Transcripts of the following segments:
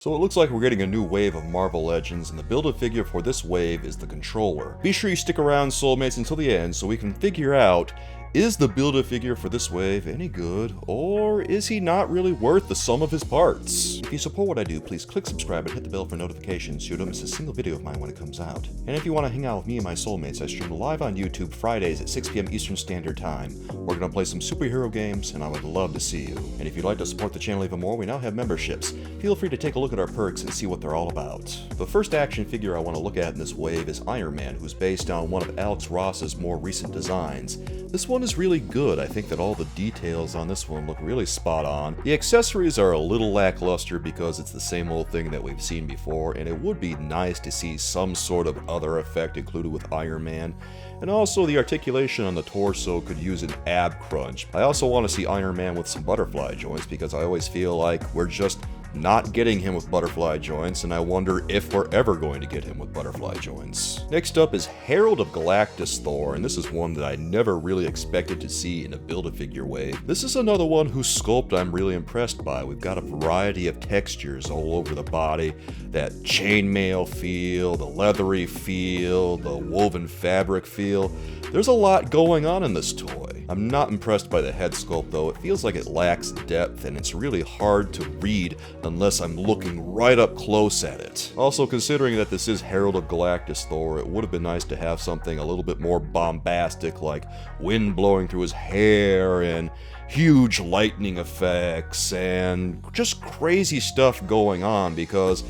So it looks like we're getting a new wave of Marvel Legends, and the build-a-figure for this wave is the controller. Be sure you stick around, soulmates, until the end so we can figure out, is the build-a-figure for this wave any good, or is he not really worth the sum of his parts? If you support what I do, please click subscribe and hit the bell for notifications so you don't miss a single video of mine when it comes out. And if you want to hang out with me and my soulmates, I stream live on YouTube Fridays at 6 PM Eastern Standard Time. We're going to play some superhero games, and I would love to see you. And if you'd like to support the channel even more, we now have memberships. Feel free to take a look at our perks and see what they're all about. The first action figure I want to look at in this wave is Iron Man, who's based on one of Alex Ross's more recent designs. This one is really good. I think that all the details on this one look really spot on. The accessories are a little lackluster because it's the same old thing that we've seen before, and it would be nice to see some sort of other effect included with Iron Man. And also the articulation on the torso could use an ab crunch. I also want to see Iron Man with some butterfly joints because I always feel like we're just not getting him with butterfly joints, and I wonder if we're ever going to get him with butterfly joints. Next up is Herald of Galactus Thor, and this is one that I never really expected to see in a Build-A-Figure wave. This is another one whose sculpt I'm really impressed by. We've got a variety of textures all over the body, that chainmail feel, the leathery feel, the woven fabric feel. There's a lot going on in this toy. I'm not impressed by the head sculpt though. It feels like it lacks depth and it's really hard to read unless I'm looking right up close at it. Also, considering that this is Herald of Galactus Thor, it would have been nice to have something a little bit more bombastic, like wind blowing through his hair and huge lightning effects and just crazy stuff going on, because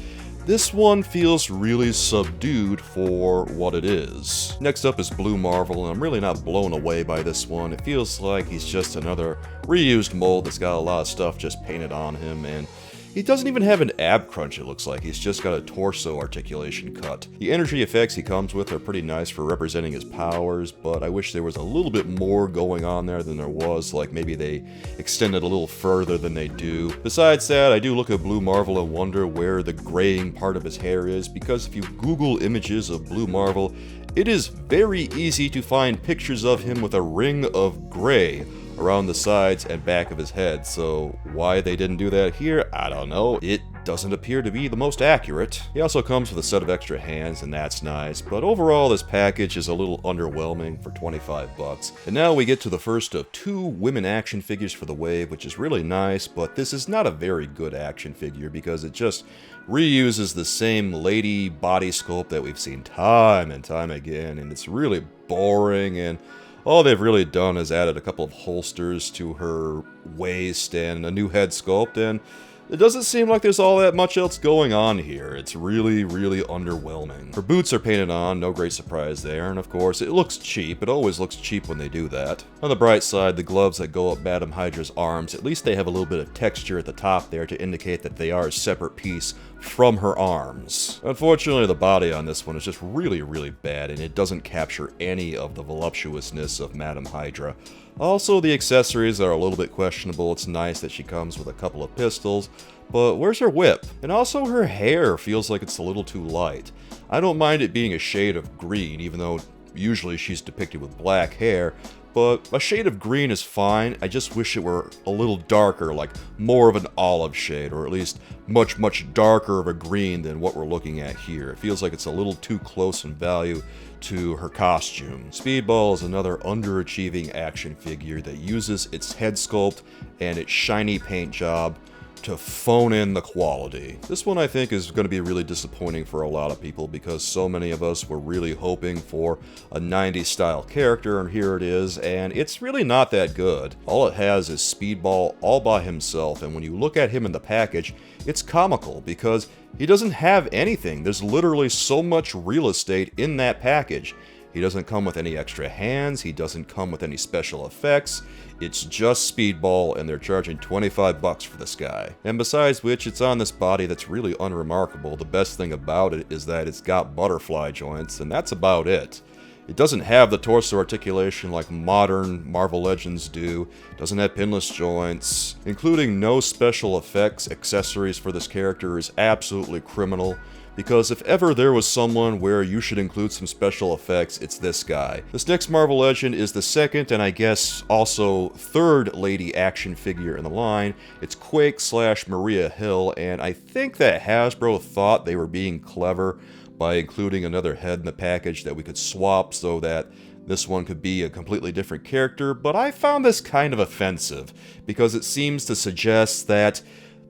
this one feels really subdued for what it is. Next up is Blue Marvel, and I'm really not blown away by this one. It feels like he's just another reused mold that's got a lot of stuff just painted on him, and he doesn't even have an ab crunch, it looks like. He's just got a torso articulation cut. The energy effects he comes with are pretty nice for representing his powers, but I wish there was a little bit more going on there than there was, like maybe they extended a little further than they do. Besides that, I do look at Blue Marvel and wonder where the graying part of his hair is, because if you Google images of Blue Marvel, it is very easy to find pictures of him with a ring of gray around the sides and back of his head, so why they didn't do that here, I don't know. It doesn't appear to be the most accurate. He also comes with a set of extra hands, and that's nice, but overall this package is a little underwhelming for 25 bucks. And now we get to the first of two women action figures for the wave, which is really nice, but this is not a very good action figure because it just reuses the same lady body sculpt that we've seen time and time again, and it's really boring, and all they've really done is added a couple of holsters to her waist and a new head sculpt, and it doesn't seem like there's all that much else going on here. It's really, really underwhelming. Her boots are painted on, no great surprise there, and of course, it looks cheap. It always looks cheap when they do that. On the bright side, the gloves that go up Madam Hydra's arms, at least they have a little bit of texture at the top there to indicate that they are a separate piece from her arms. Unfortunately, the body on this one is just really, really bad, and it doesn't capture any of the voluptuousness of Madam Hydra. Also, the accessories are a little bit questionable. It's nice that she comes with a couple of pistols, but where's her whip? And also her hair feels like it's a little too light. I don't mind it being a shade of green, even though usually she's depicted with black hair, but a shade of green is fine. I just wish it were a little darker, like more of an olive shade, or at least much, much darker of a green than what we're looking at here. It feels like it's a little too close in value to her costume. Speedball is another underachieving action figure that uses its head sculpt and its shiny paint job to phone in the quality. This one I think is going to be really disappointing for a lot of people because so many of us were really hoping for a 90s style character, and here it is, and it's really not that good. All it has is Speedball all by himself, and when you look at him in the package, it's comical because he doesn't have anything. There's literally so much real estate in that package. He doesn't come with any extra hands, he doesn't come with any special effects, it's just Speedball, and they're charging 25 bucks for this guy. And besides which, it's on this body that's really unremarkable. The best thing about it is that it's got butterfly joints, and that's about it. It doesn't have the torso articulation like modern Marvel Legends do. It doesn't have pinless joints. Including no special effects accessories for this character is absolutely criminal, because if ever there was someone where you should include some special effects, it's this guy. This next Marvel Legend is the second, and I guess also third lady action figure in the line. It's Quake / Maria Hill, and I think that Hasbro thought they were being clever by including another head in the package that we could swap so that this one could be a completely different character, but I found this kind of offensive, because it seems to suggest that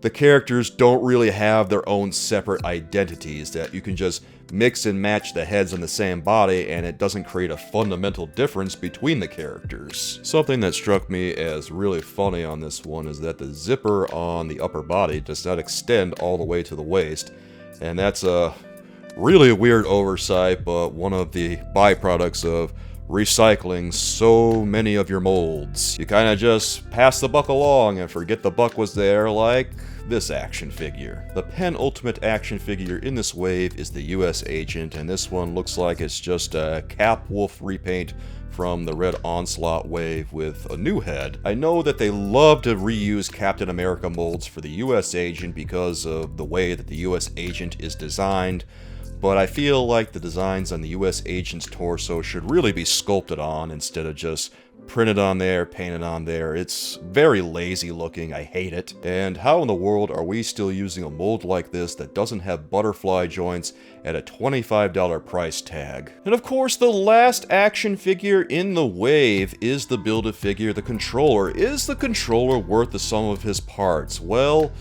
the characters don't really have their own separate identities, that you can just mix and match the heads on the same body and it doesn't create a fundamental difference between the characters. Something that struck me as really funny on this one is that the zipper on the upper body does not extend all the way to the waist, and that's a really weird oversight, but one of the byproducts of recycling so many of your molds. You kind of just pass the buck along and forget the buck was there, like this action figure. The penultimate action figure in this wave is the US Agent, and this one looks like it's just a Cap Wolf repaint from the Red Onslaught wave with a new head. I know that they love to reuse Captain America molds for the US Agent because of the way that the US Agent is designed, but I feel like the designs on the US Agent's torso should really be sculpted on instead of just printed on there, painted on there. It's very lazy looking, I hate it. And how in the world are we still using a mold like this that doesn't have butterfly joints at a $25 price tag? And of course, the last action figure in the wave is the Build-A-Figure, the Controller. Is the Controller worth the sum of his parts? Well,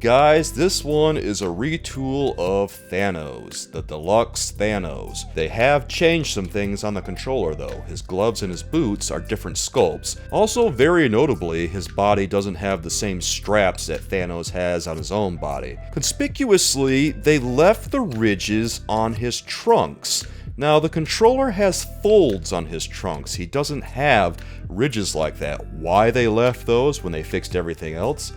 guys, this one is a retool of Thanos, the Deluxe Thanos. They have changed some things on the controller though. His gloves and his boots are different sculpts. Also, very notably, his body doesn't have the same straps that Thanos has on his own body. Conspicuously, they left the ridges on his trunks. Now, the controller has folds on his trunks. He doesn't have ridges like that. Why they left those when they fixed everything else?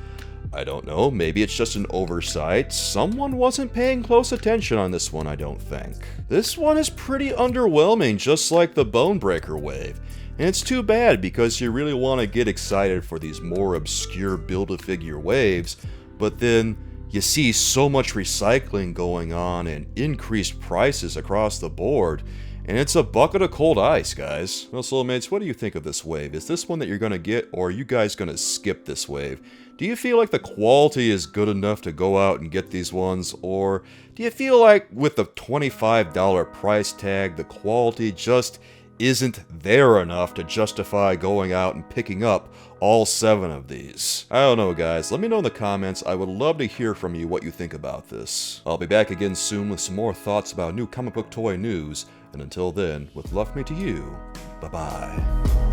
I don't know, maybe it's just an oversight. Someone wasn't paying close attention on this one, I don't think. This one is pretty underwhelming, just like the Bonebreaker wave. And it's too bad, because you really want to get excited for these more obscure Build-A-Figure waves, but then you see so much recycling going on and increased prices across the board, and it's a bucket of cold ice, guys. Well, Soulmates, what do you think of this wave? Is this one that you're going to get, or are you guys going to skip this wave? Do you feel like the quality is good enough to go out and get these ones, or do you feel like with the $25 price tag, the quality just isn't there enough to justify going out and picking up all 7 of these? I don't know, guys. Let me know in the comments. I would love to hear from you what you think about this. I'll be back again soon with some more thoughts about new comic book toy news, and until then, with love me to you, bye-bye.